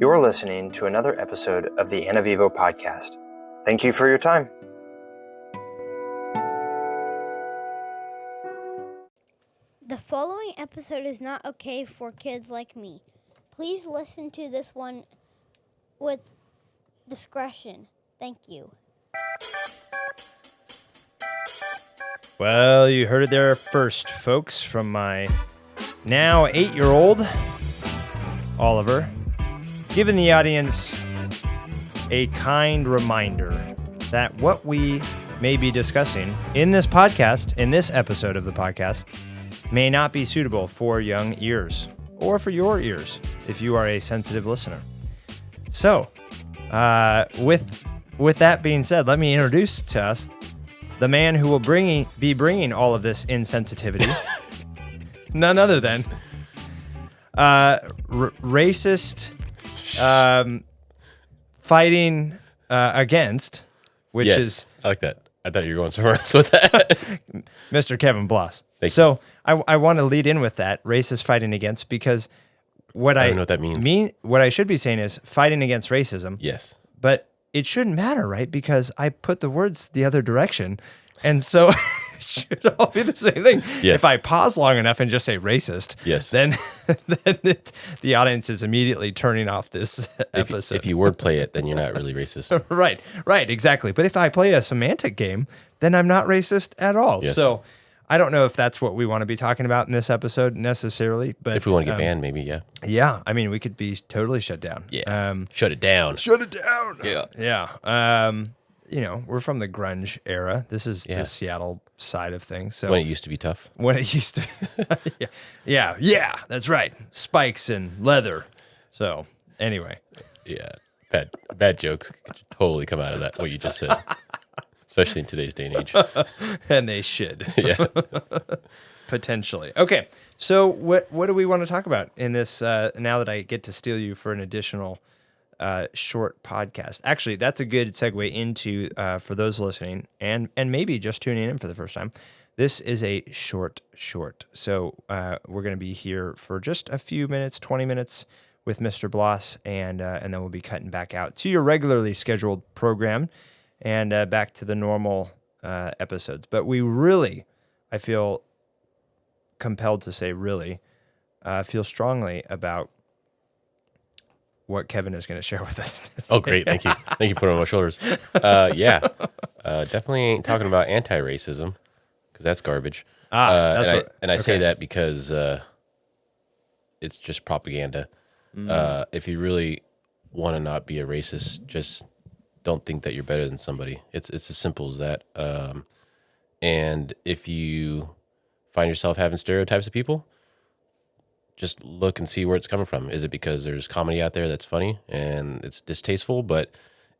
You're listening to another episode of the Ana Vivo podcast. Thank you for your time. The following episode is not okay for kids like me. Please listen to this one with discretion. Thank you. Well, you heard it there first, folks, from my now 8-year-old, Oliver, giving the audience a kind reminder that what we may be discussing in this podcast, in this episode of the podcast, may not be suitable for young ears or for your ears if you are a sensitive listener. So, with that being said, let me introduce to us the man who will be bringing all of this insensitivity. None other than racist fighting against, which is... I like that. I thought you were going somewhere else with that. Mr. Kevin Bloss. Thank so I want to lead in with that, racist fighting against, because I don't know what that means. What I should be saying is fighting against racism. Yes. But it shouldn't matter, right? Because I put the words the other direction. And so it should all be the same thing. Yes. If I pause long enough and just say racist, yes, then the audience is immediately turning off this episode. If you wordplay it, then you're not really racist. Right, exactly. But if I play a semantic game, then I'm not racist at all. Yes. So I don't know if that's what we want to be talking about in this episode necessarily. But if we want to get banned, maybe, yeah. Yeah, I mean, we could be totally shut down. Yeah, shut it down. Shut it down. Yeah. We're from the grunge era. This is the Seattle side of things. So when it used to be tough. When it used to, yeah, that's right. Spikes and leather. So anyway, yeah, bad jokes could totally come out of that. What you just said, especially in today's day and age. And they should. Yeah, potentially. Okay, so what do we want to talk about in this? Now that I get to steal you for an additional short podcast. Actually, that's a good segue into, for those listening and maybe just tuning in for the first time, this is a short. So we're going to be here for just a few minutes, 20 minutes with Mr. Bloss, and then we'll be cutting back out to your regularly scheduled program and back to the normal episodes. But we really, I feel compelled to say really, feel strongly about what Kevin is going to share with us today. Oh, great. Thank you. Thank you for putting it on my shoulders. Definitely ain't talking about anti-racism because that's garbage. I say that because it's just propaganda. If you really want to not be a racist, just don't think that you're better than somebody. It's as simple as that. And if you find yourself having stereotypes of people, just look and see where it's coming from. Is it because there's comedy out there that's funny and it's distasteful, but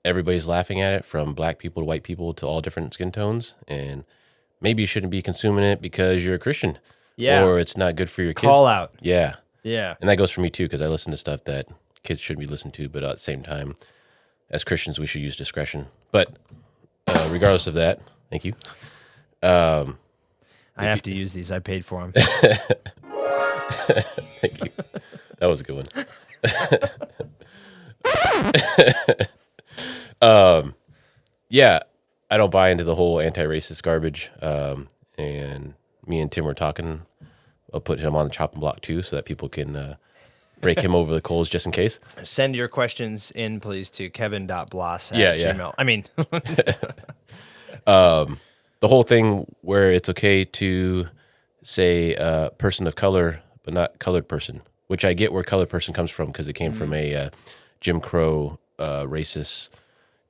everybody's laughing at it, from black people to white people to all different skin tones, and maybe you shouldn't be consuming it because you're a Christian, or it's not good for your kids. Call out. Yeah. And that goes for me too, because I listen to stuff that kids shouldn't be listening to, but at the same time, as Christians, we should use discretion. But regardless of that, thank you. I have to use these. I paid for them. Thank you. That was a good one. I don't buy into the whole anti-racist garbage. And me and Tim were talking. I'll put him on the chopping block too, so that people can rake him over the coals just in case. Send your questions in, please, to kevin.bloss at gmail. I mean, the whole thing where it's okay to say person of color, but not colored person, which I get where colored person comes from, because it came from a Jim Crow racist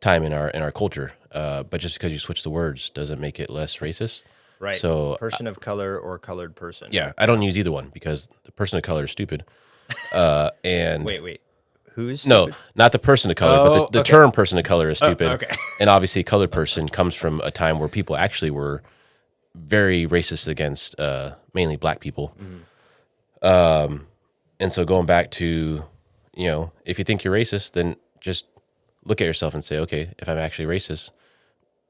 time in our culture. But just because you switch the words doesn't make it less racist. Right. So person of color or colored person. Yeah, I don't use either one because the person of color is stupid. And wait. Who's no, stupid? Not the person of color, but the term person of color is stupid. Okay. And obviously, colored person comes from a time where people actually were very racist against mainly black people. And so going back to, if you think you're racist, then just look at yourself and say, okay, if I'm actually racist,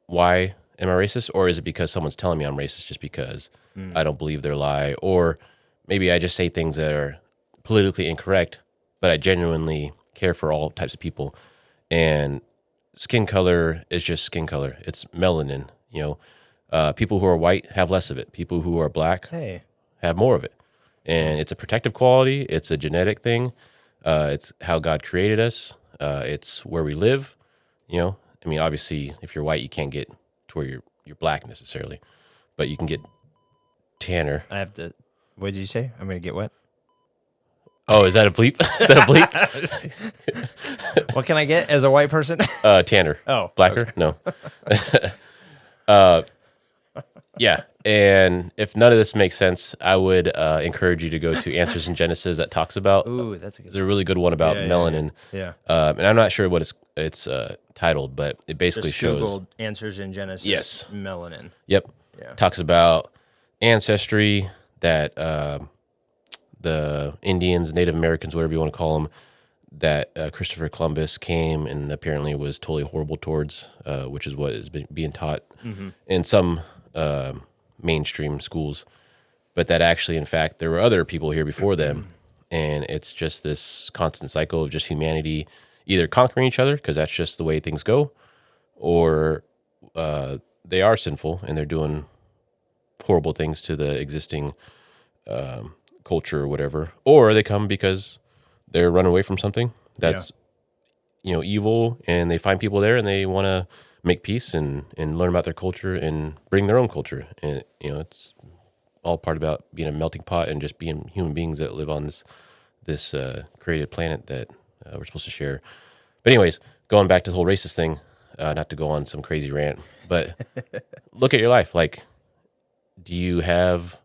why am I racist? Or is it because someone's telling me I'm racist just because I don't believe their lie? Or maybe I just say things that are politically incorrect, but I genuinely care for all types of people. And skin color is just skin color. It's melanin. People who are white have less of it. People who are black have more of it. And it's a protective quality. It's a genetic thing. It's how God created us. It's where we live. Obviously, if you're white, you can't get to where you're black necessarily, but you can get tanner. I have to. What did you say? I'm gonna get what? Oh, is that a bleep? Is that a bleep? What can I get as a white person? Tanner. Oh, blacker? Okay. No. Yeah. And if none of this makes sense, I would encourage you to go to Answers in Genesis that talks about. Ooh, that's a good. There's a really good one about melanin. Yeah. And I'm not sure what it's titled, but it basically Just shows. Googled Answers in Genesis. Yes. Melanin. Yep. Yeah. Talks about ancestry, that the Indians, Native Americans, whatever you want to call them, that Christopher Columbus came and apparently was totally horrible towards, which is what is being taught in some mainstream schools. But that actually, in fact, there were other people here before them. And it's just this constant cycle of just humanity either conquering each other, because that's just the way things go, or they are sinful and they're doing horrible things to the existing culture or whatever, or they come because they're running away from something that's evil, and they find people there and they want to make peace and learn about their culture and bring their own culture. And it's all part about being a melting pot and just being human beings that live on this created planet that we're supposed to share. But anyways, going back to the whole racist thing, not to go on some crazy rant, but look at your life. Like, do you have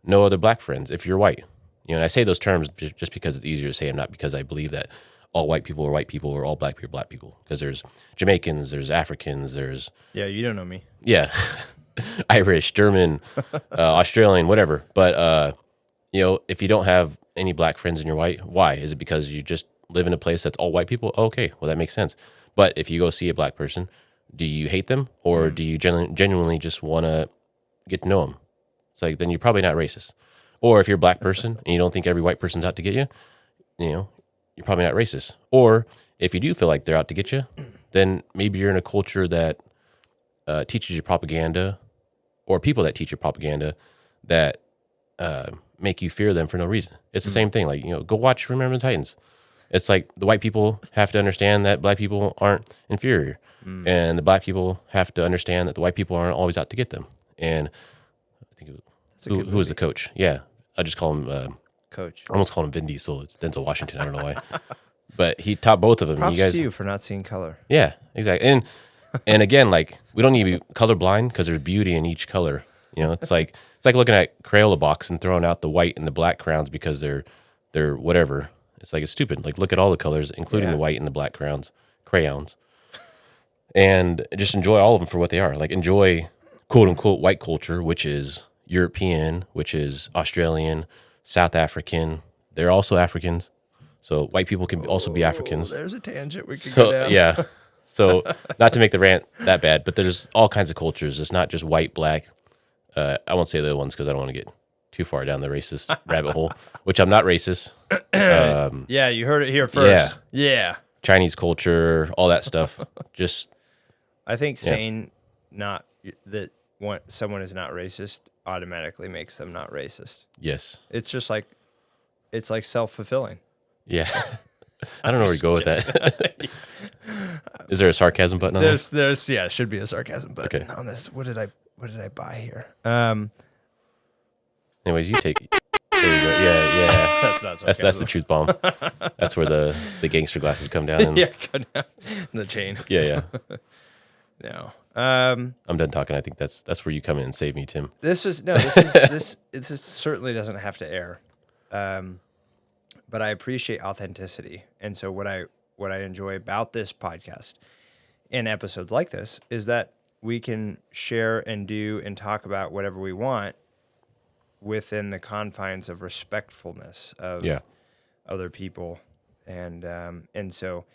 no other black friends if you're white? And I say those terms just because it's easier to say them, not because I believe that all white people are white people or all black people are black people. Because there's Jamaicans, there's Africans, there's... Yeah, you don't know me. Yeah. Irish, German, Australian, whatever. But, if you don't have any black friends and you're white, why? Is it because you just live in a place that's all white people? Okay, well, that makes sense. But if you go see a black person, do you hate them? Or do you genuinely just want to get to know them? It's like, then you're probably not racist. Or if you're a black person and you don't think every white person's out to get you, you're probably not racist. Or if you do feel like they're out to get you, then maybe you're in a culture that teaches you propaganda, or people that teach you propaganda that make you fear them for no reason. It's the same thing. Like, go watch Remember the Titans. It's like the white people have to understand that black people aren't inferior. And the black people have to understand that the white people aren't always out to get them. And I think who was the coach? Yeah. I just call him Coach. I almost called him Vin Diesel. It's Denzel Washington. I don't know why. But he taught both of them. Props you guys, to you for not seeing color. Yeah, exactly. And again, like, we don't need to be colorblind because there's beauty in each color. It's like looking at Crayola box and throwing out the white and the black crowns because they're whatever. It's like, it's stupid. Like, look at all the colors, including the white and the black crayons, and just enjoy all of them for what they are. Like, enjoy quote unquote white culture, which is European, which is Australian, South African. They're also Africans. So white people can also be Africans. There's a tangent we could go down. Yeah. So not to make the rant that bad, but there's all kinds of cultures. It's not just white, black. I won't say the other ones because I don't want to get too far down the racist rabbit hole, which I'm not racist. Yeah, you heard it here first. Yeah. Chinese culture, all that stuff. Just, I think saying not that someone is not racist automatically makes them not racist. yes. It's just like, it's like self-fulfilling. Yeah. I don't know where to go with that. Is there a sarcasm button on this? There's should be a sarcasm button on this. What did I buy here? Anyways, you take. There you go. Yeah. That's not sarcasm. That's the truth bomb. That's where the gangster glasses come down. And, go down the chain. Yeah. No. I'm done talking. I think that's where you come in and save me, Tim. This certainly doesn't have to air. But I appreciate authenticity. And so what I enjoy about this podcast and episodes like this is that we can share and do and talk about whatever we want within the confines of respectfulness of other people. And so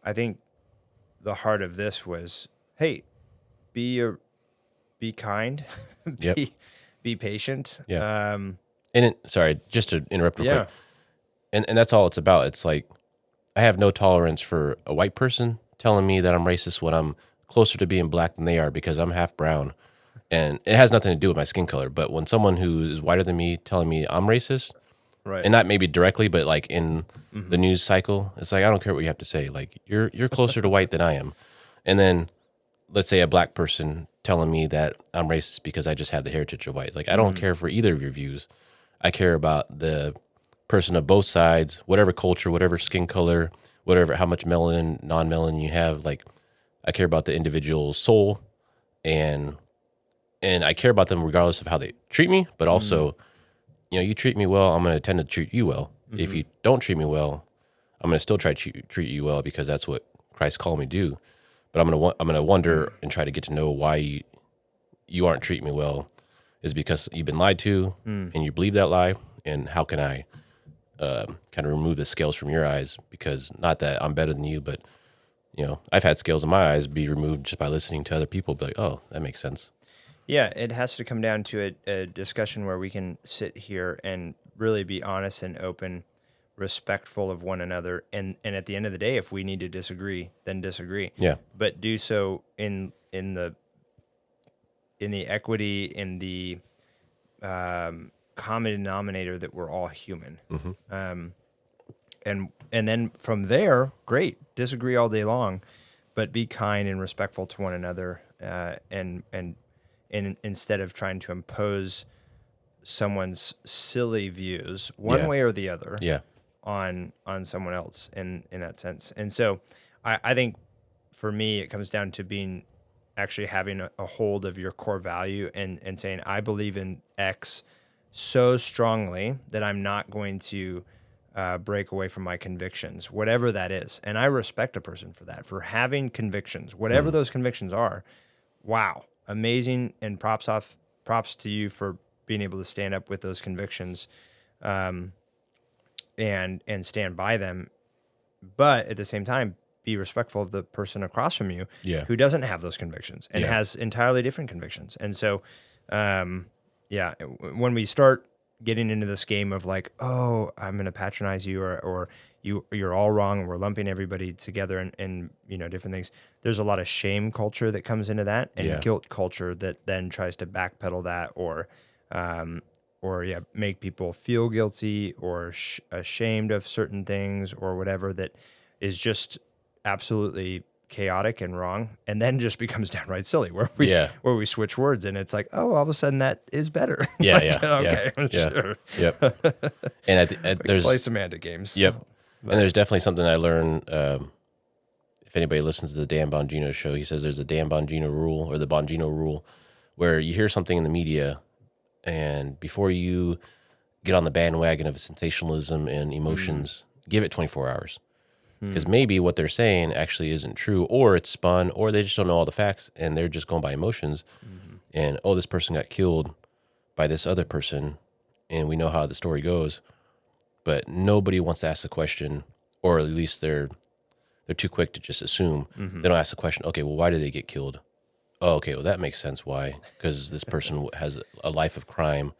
I think the heart of this was, hey, be kind, be patient. Yeah. Sorry, just to interrupt real quick. And that's all it's about. It's like, I have no tolerance for a white person telling me that I'm racist when I'm closer to being black than they are because I'm half brown. And it has nothing to do with my skin color. But when someone who is whiter than me telling me I'm racist, Right. and not maybe directly, but like in the news cycle, it's like, I don't care what you have to say. Like, you're closer to white than I am. And then let's say a black person telling me that I'm racist because I just have the heritage of white. Like, I don't care for either of your views. I care about the person of both sides, whatever culture, whatever skin color, whatever, how much melanin, non-melanin you have. Like, I care about the individual's soul, and I care about them regardless of how they treat me, but also, you treat me well, I'm going to tend to treat you well. If you don't treat me well, I'm going to still try to treat you well because that's what Christ called me to do. But I'm going to wonder and try to get to know why you aren't treating me well. Is because you've been lied to and you believe that lie, and how can I kind of remove the scales from your eyes? Because not that I'm better than you, but I've had scales in my eyes be removed just by listening to other people. Be like, oh, that makes sense. Yeah, it has to come down to a discussion where we can sit here and really be honest and open, respectful of one another, and at the end of the day, if we need to disagree, then disagree. Yeah. But do so in the equity, in the common denominator that we're all human. And then from there, great, disagree all day long, but be kind and respectful to one another, and instead of trying to impose someone's silly views one way or the other on someone else in that sense. And so I think for me, it comes down to actually having a hold of your core value and saying, I believe in X so strongly that I'm not going to break away from my convictions, whatever that is. And I respect a person for that, for having convictions, whatever those convictions are. Wow. Amazing, and props to you for being able to stand up with those convictions, and stand by them. But at the same time, be respectful of the person across from you who doesn't have those convictions and has entirely different convictions. And so, when we start getting into this game of like, oh, I'm going to patronize you, or you're all wrong, and we're lumping everybody together and different things. There's a lot of shame culture that comes into that, and guilt culture that then tries to backpedal that, or make people feel guilty or ashamed of certain things or whatever, that is just absolutely chaotic and wrong, and then just becomes downright silly where we switch words, and it's like, oh, all of a sudden that is better. Okay, sure. Yep. And there's play semantic games. Yep. And there's definitely something I learned. If anybody listens to the Dan Bongino show, he says there's a Dan Bongino rule, or the Bongino rule, where you hear something in the media, and before you get on the bandwagon of sensationalism and emotions, give it 24 hours. Because maybe what they're saying actually isn't true, or it's spun, or they just don't know all the facts, and they're just going by emotions. And, oh, this person got killed by this other person, and we know how the story goes. But nobody wants to ask the question, or at least they're too quick to just assume. They don't ask the question, okay, well, why did they get killed? Oh, okay, well, that makes sense. Why? Because this person has a life of crime.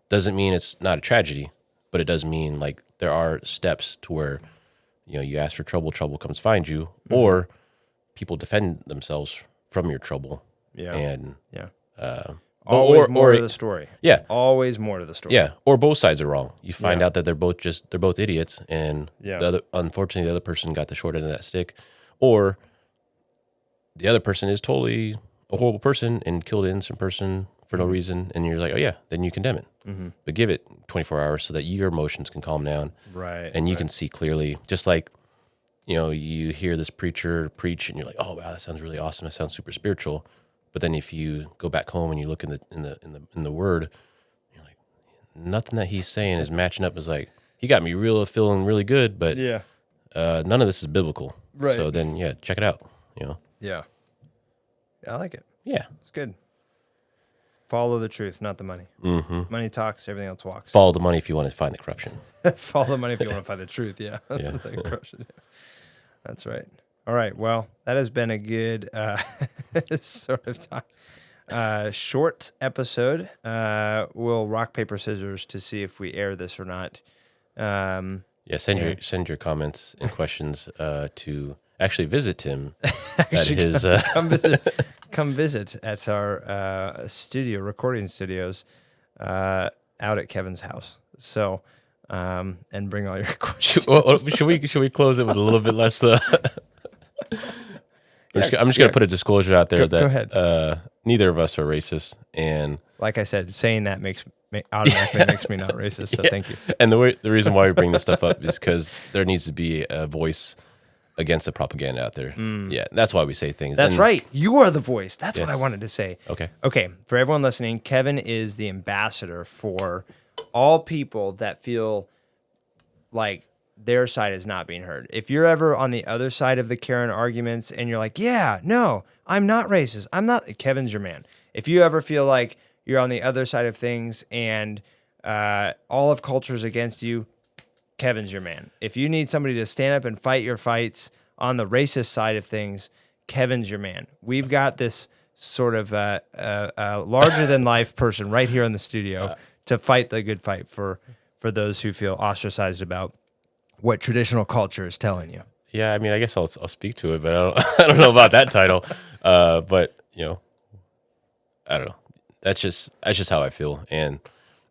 Doesn't mean it's not a tragedy, but it does mean like there are steps to where, you ask for trouble, trouble comes find you, or people defend themselves from your trouble. Always more to the story. Yeah. Always more to the story. Yeah. Or both sides are wrong. You find out that they're both idiots, and unfortunately the other person got the short end of that stick, or the other person is totally a horrible person and killed an innocent person for no reason, and you're like, oh yeah, then you condemn it. But give it 24 hours so that your emotions can calm down. Right. And you can see clearly, just like, you hear this preacher preach and you're like, oh wow, that sounds really awesome. That sounds super spiritual. But then if you go back home and you look in the word, you're like, nothing that he's saying is matching up. It's like, he got me feeling really good, but none of this is biblical. Right. So then, check it out. Yeah, I like it. Yeah. It's good. Follow the truth, not the money. Money talks, everything else walks. Follow the money if you want to find the corruption. Follow the money if you want to find the truth, yeah. The corruption, That's right. All right, well, that has been a good sort of time. Short episode. We'll rock, paper, scissors to see if we air this or not. Yeah, send your comments and questions to actually visit Tim Actually, at his. come visit at our recording studios, out at Kevin's house. So, and bring all your questions. Should we close it with a little bit less? I'm just going to put a disclosure out there Go ahead. Neither of us are racist, and like I said, saying that automatically makes me not racist. So thank you. And the reason why we bring this stuff up is because there needs to be a voice against the propaganda out there. Yeah, that's why we say things. That's right. You are the voice. That's Yes. what I wanted to say. Okay. Okay. For everyone listening, Kevin is the ambassador for all people that feel like their side is not being heard. If you're ever on the other side of the Karen arguments and you're like, yeah, no, I'm not racist. I'm not. Kevin's your man. If you ever feel like you're on the other side of things and all of culture is against you, Kevin's your man. If you need somebody to stand up and fight your fights on the racist side of things, Kevin's your man. We've got this sort of larger than life person right here in the studio to fight the good fight for those who feel ostracized about what traditional culture is telling you. Yeah, I mean, I guess I'll speak to it, but I don't know about that title. But I don't know. That's just how I feel, and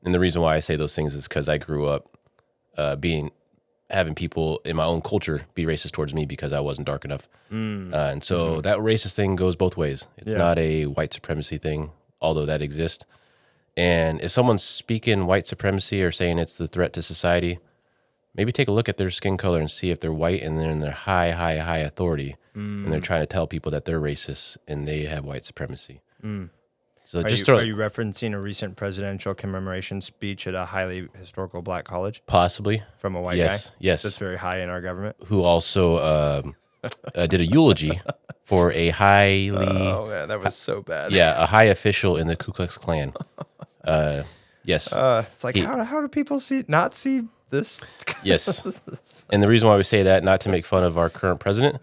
the reason why I say those things is because I grew up having people in my own culture be racist towards me because I wasn't dark enough. And so that racist thing goes both ways. It's not a white supremacy thing, although that exists. And if someone's speaking white supremacy or saying it's the threat to society, maybe take a look at their skin color and see if they're white and they're in their high authority and they're trying to tell people that they're racist and they have white supremacy. So Are you referencing a recent presidential commemoration speech at a highly historical black college? Possibly. From a white guy? Yes. That's very high in our government. Who also did a eulogy for a highly... Oh, man, that was so bad. Yeah, a high official in the Ku Klux Klan. Yes. It's like, how do people not see this? Yes. And the reason why we say that, not to make fun of our current president,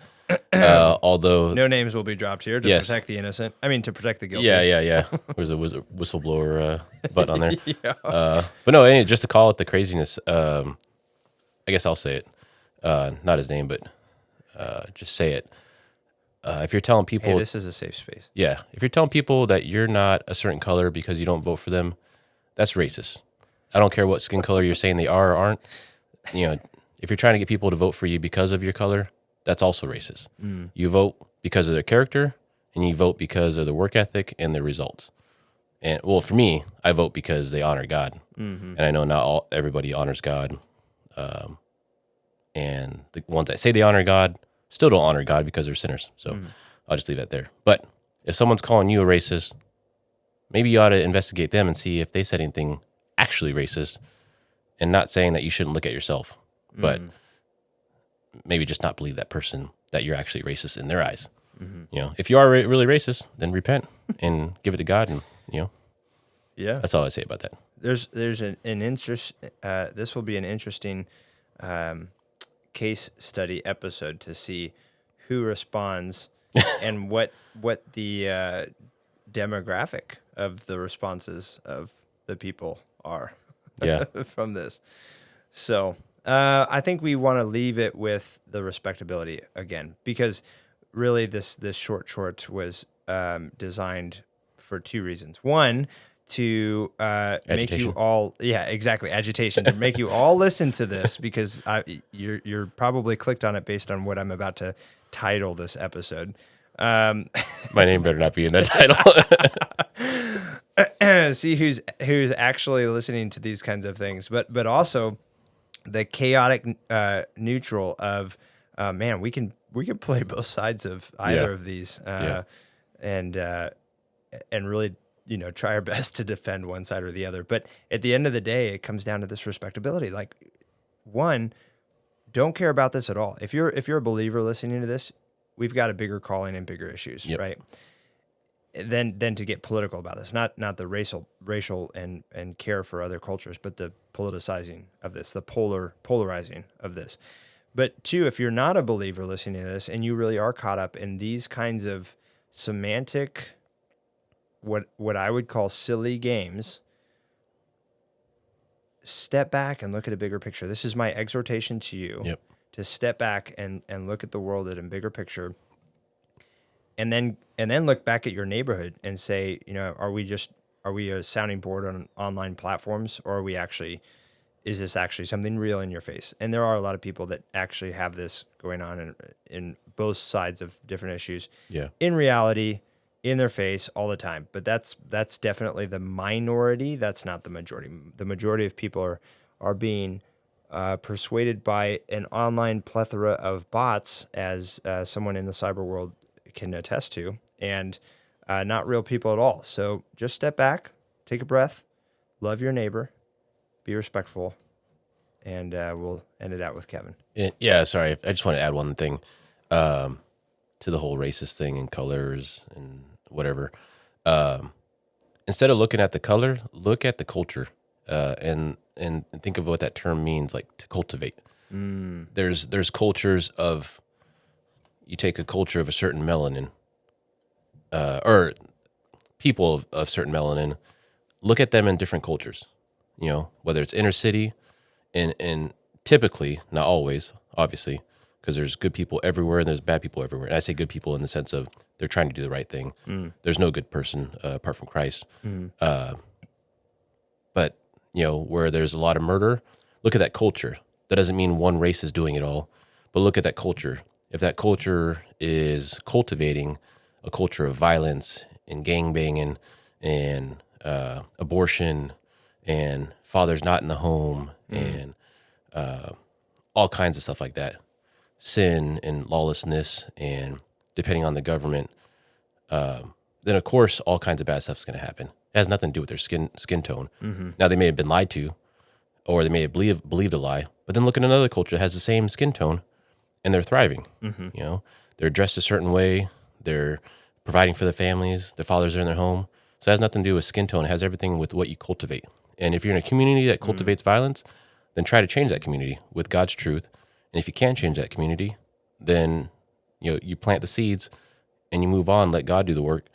although... No names will be dropped here to protect the innocent. I mean, to protect the guilty. Yeah. There's a whistleblower button on there. Yeah. But no, anyway, just to call it the craziness, I guess I'll say it. Not his name, but just say it. If you're telling people... Hey, this is a safe space. Yeah. If you're telling people that you're not a certain color because you don't vote for them, that's racist. I don't care what skin color you're saying they are or aren't. If you're trying to get people to vote for you because of your color, that's also racist. You vote because of their character, and you vote because of their work ethic and their results. And well, for me, I vote because they honor God, and I know not everybody honors God. And the ones that say they honor God still don't honor God because they're sinners. So I'll just leave that there. But if someone's calling you a racist, maybe you ought to investigate them and see if they said anything actually racist, and not saying that you shouldn't look at yourself, but maybe just not believe that person that you're actually racist in their eyes. If you are really racist, then repent and give it to God, and yeah, that's all I say about that. There's an interest. This will be an interesting case study episode to see who responds and what the demographic of the responses of the people are. From this. So I think we want to leave it with the respectability again, because really this short was designed for two reasons. One, to make you all, agitation, to make you all listen to this, because you're probably clicked on it based on what I'm about to title this episode. My name better not be in that title. See who's actually listening to these kinds of things, but also the chaotic neutral of man, we can play both sides of either of these, and really try our best to defend one side or the other. But at the end of the day, it comes down to this respectability. Like, one, don't care about this at all. If you're a believer listening to this, we've got a bigger calling and bigger issues, right? Than to get political about this. Not the racial and care for other cultures, but the politicizing of this, the polarizing of this. But two, if you're not a believer listening to this and you really are caught up in these kinds of semantic, what I would call silly games, step back and look at a bigger picture. This is my exhortation to you. Yep. To step back and look at the world at a bigger picture. And then look back at your neighborhood and say, are we a sounding board on online platforms, or is this actually something real in your face? And there are a lot of people that actually have this going on in both sides of different issues. Yeah. In reality, in their face all the time. But that's definitely the minority. That's not the majority. The majority of people are being persuaded by an online plethora of bots, as someone in the cyber world can attest to, and not real people at all. So just step back, take a breath, love your neighbor, be respectful, and we'll end it out with Kevin. Yeah, sorry. I just want to add one thing to the whole racist thing and colors and whatever. Instead of looking at the color, look at the culture and think of what that term means, like to cultivate. There's cultures of, you take a culture of a certain melanin, or people of certain melanin, look at them in different cultures, whether it's inner city, and typically, not always, obviously, because there's good people everywhere and there's bad people everywhere. And I say good people in the sense of they're trying to do the right thing. There's no good person apart from Christ. But, where there's a lot of murder, look at that culture. That doesn't mean one race is doing it all, but look at that culture. If that culture is cultivating a culture of violence and gangbanging and abortion and fathers not in the home and all kinds of stuff like that, sin and lawlessness, and depending on the government, then of course all kinds of bad stuff is going to happen. It has nothing to do with their skin tone. Now they may have been lied to, or they may have believed a lie, but then look at another culture that has the same skin tone, and they're thriving. They're dressed a certain way. They're providing for their families. Their fathers are in their home. So it has nothing to do with skin tone. It has everything with what you cultivate. And if you're in a community that cultivates violence, then try to change that community with God's truth. And if you can't change that community, then you plant the seeds and you move on, let God do the work,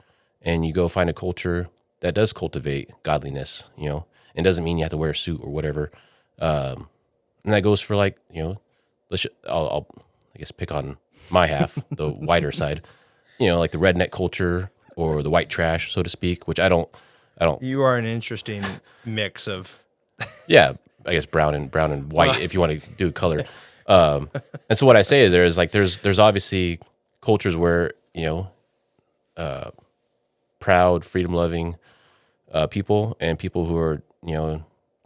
and you go find a culture that does cultivate godliness, and doesn't mean you have to wear a suit or whatever. And that goes for I'll I guess pick on my half, the whiter side, like the redneck culture or the white trash, so to speak, which I don't. You are an interesting mix of. Yeah, I guess brown and white, if you want to do color. And so what I say is there's obviously cultures where, proud, freedom loving people, and people who are,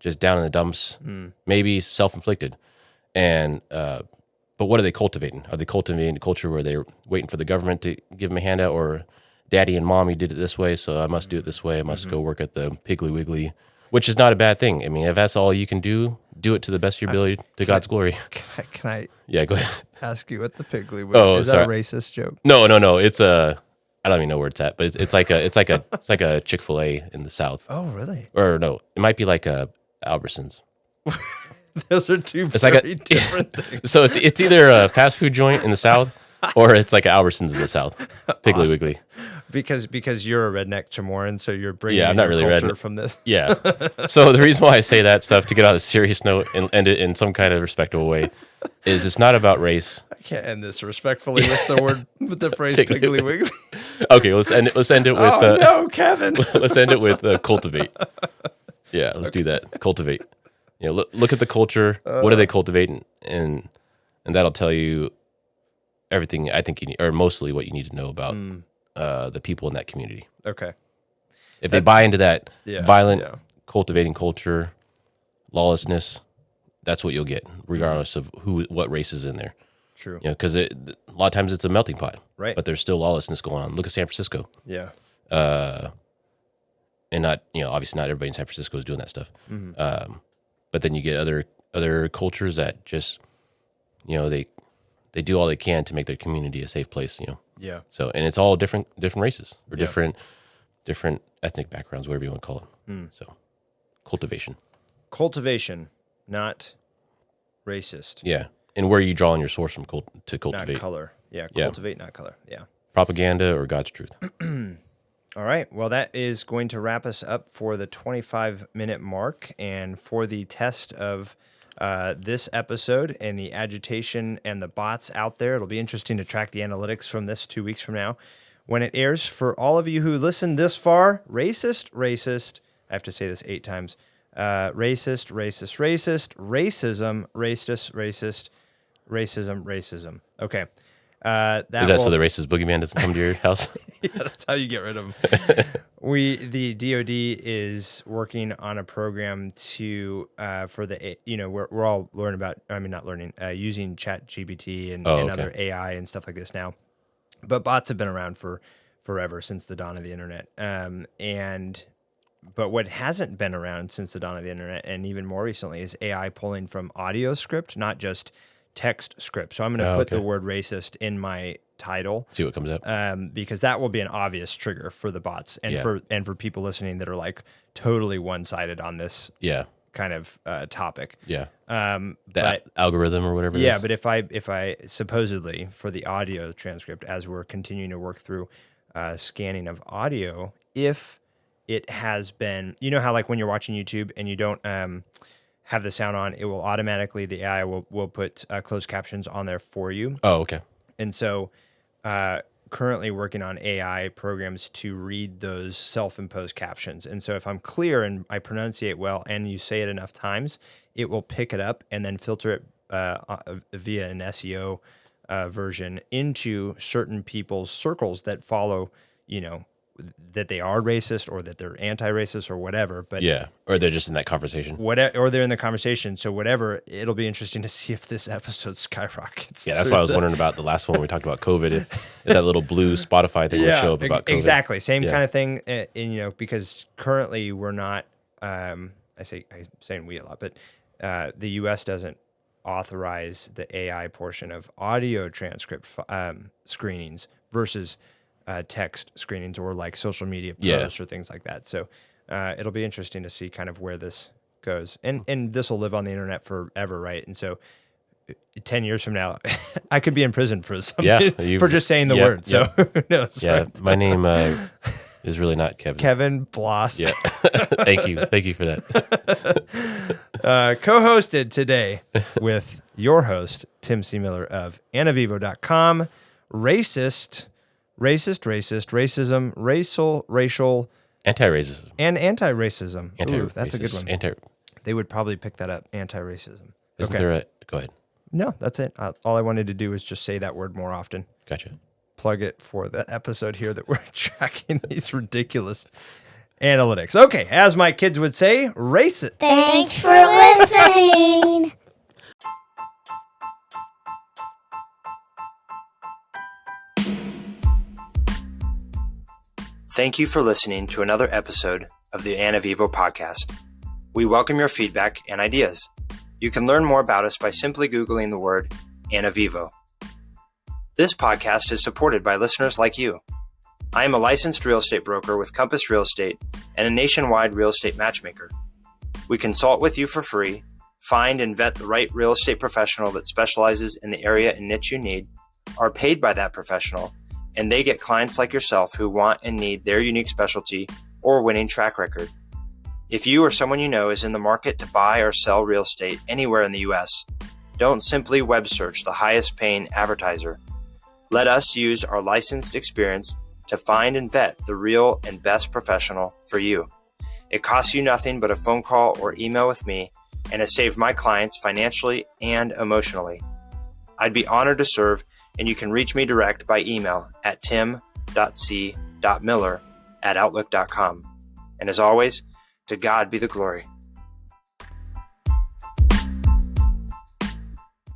just down in the dumps, maybe self-inflicted. And, but what are they cultivating? Are they cultivating a culture where they're waiting for the government to give them a handout, or daddy and mommy did it this way, so I must do it this way. I must go work at the Piggly Wiggly, which is not a bad thing. I mean, if that's all you can do it to the best of your ability to God's glory. Can I Yeah, go ahead. ask you what the Piggly Wiggly is? That a racist joke? No. It's I don't even know where it's at, but it's like a Chick-fil-A in the South. Oh, really? Or no, it might be like a Albertsons. Those are two very different things. So it's either a fast food joint in the South, or it's like an Albertsons in the South. Piggly Wiggly. Because you're a redneck Chamoran, so you're bringing I'm not really culture redneck from this. Yeah. So the reason why I say that stuff, to get on a serious note and end it in some kind of respectable way, is it's not about race. I can't end this respectfully with the phrase Piggly Wiggly. Okay, let's end it with no, Kevin. Let's end it with cultivate. Yeah, let's do that. Cultivate. Look at the culture. What are they cultivating? And that'll tell you everything I think you need, or mostly what you need to know about the people in that community. Okay. If they buy into that violent, cultivating culture, lawlessness, that's what you'll get, regardless of what race is in there. True. Because a lot of times it's a melting pot, right? But there's still lawlessness going on. Look at San Francisco. Yeah. And not, obviously not everybody in San Francisco is doing that stuff. But then you get other cultures that just, they do all they can to make their community a safe place. Yeah. So, and it's all different races or different ethnic backgrounds, whatever you want to call it. So, cultivation, not racist. Yeah. And where are you drawing your source from to cultivate? Not color. Yeah. Cultivate, not color. Yeah. Propaganda or God's truth. All right. Well, that is going to wrap us up for the 25-minute mark and for the test of this episode and the agitation and the bots out there. It'll be interesting to track the analytics from this 2 weeks from now when it airs. For all of you who listened this far, racist, I have to say this 8 times, racist, racism, racism. Okay. Is that so the racist boogeyman doesn't come to your house? Yeah, that's how you get rid of them. The DoD is working on a program to for the we're all using ChatGPT and other AI and stuff like this now, but bots have been around for forever, since the dawn of the internet. But what hasn't been around since the dawn of the internet, and even more recently, is AI pulling from audio script, not just text script. So I'm going to put the word racist in my title. See what comes up. Because that will be an obvious trigger for the bots and for people listening that are like totally one-sided on this kind of topic. Yeah. Algorithm or whatever. Yeah, but if I supposedly for the audio transcript, as we're continuing to work through scanning of audio, if it has been, you know how like when you're watching YouTube and you don't have the sound on, it will automatically, the AI will put closed captions on there for you. Oh, okay. And so currently working on AI programs to read those self-imposed captions. And so if I'm clear and I pronunciate well and you say it enough times, it will pick it up and then filter it via an SEO version into certain people's circles that follow, that they are racist or that they're anti-racist or whatever. But or they're just in that conversation. Or they're in the conversation. So whatever, it'll be interesting to see if this episode skyrockets. Yeah, that's why I was wondering about the last one when we talked about COVID. If that little blue Spotify thing would show up about COVID. Exactly, same kind of thing. And because currently we're not. I'm saying we a lot, but the U.S. doesn't authorize the AI portion of audio transcript screenings versus text screenings or like social media posts or things like that. So it'll be interesting to see kind of where this goes. And this will live on the internet forever, right? And so 10 years from now, I could be in prison for something for just saying the word. So who knows? Yeah, right? My name is really not Kevin. Kevin Bloss. Yeah. Thank you for that. Co-hosted today with your host, Tim C. Miller of anavivo.com. Racism, racial, anti-racism, and anti-racism. Ooh, that's a good one. They would probably pick that up. Anti-racism. Isn't there go ahead. No, that's it. All I wanted to do was just say that word more often. Gotcha. Plug it for the episode here that we're tracking these ridiculous analytics. Okay, as my kids would say, race it. Thanks for listening. Thank you for listening to another episode of the Anavivo podcast. We welcome your feedback and ideas. You can learn more about us by simply Googling the word Anavivo. This podcast is supported by listeners like you. I am a licensed real estate broker with Compass Real Estate and a nationwide real estate matchmaker. We consult with you for free, find and vet the right real estate professional that specializes in the area and niche you need, are paid by that professional, and they get clients like yourself who want and need their unique specialty or winning track record. If you or someone you know is in the market to buy or sell real estate anywhere in the U.S., don't simply web search the highest paying advertiser. Let us use our licensed experience to find and vet the real and best professional for you. It costs you nothing but a phone call or email with me and has saved my clients financially and emotionally. I'd be honored to serve, and you can reach me direct by email at tim.c.miller@outlook.com. And as always, to God be the glory.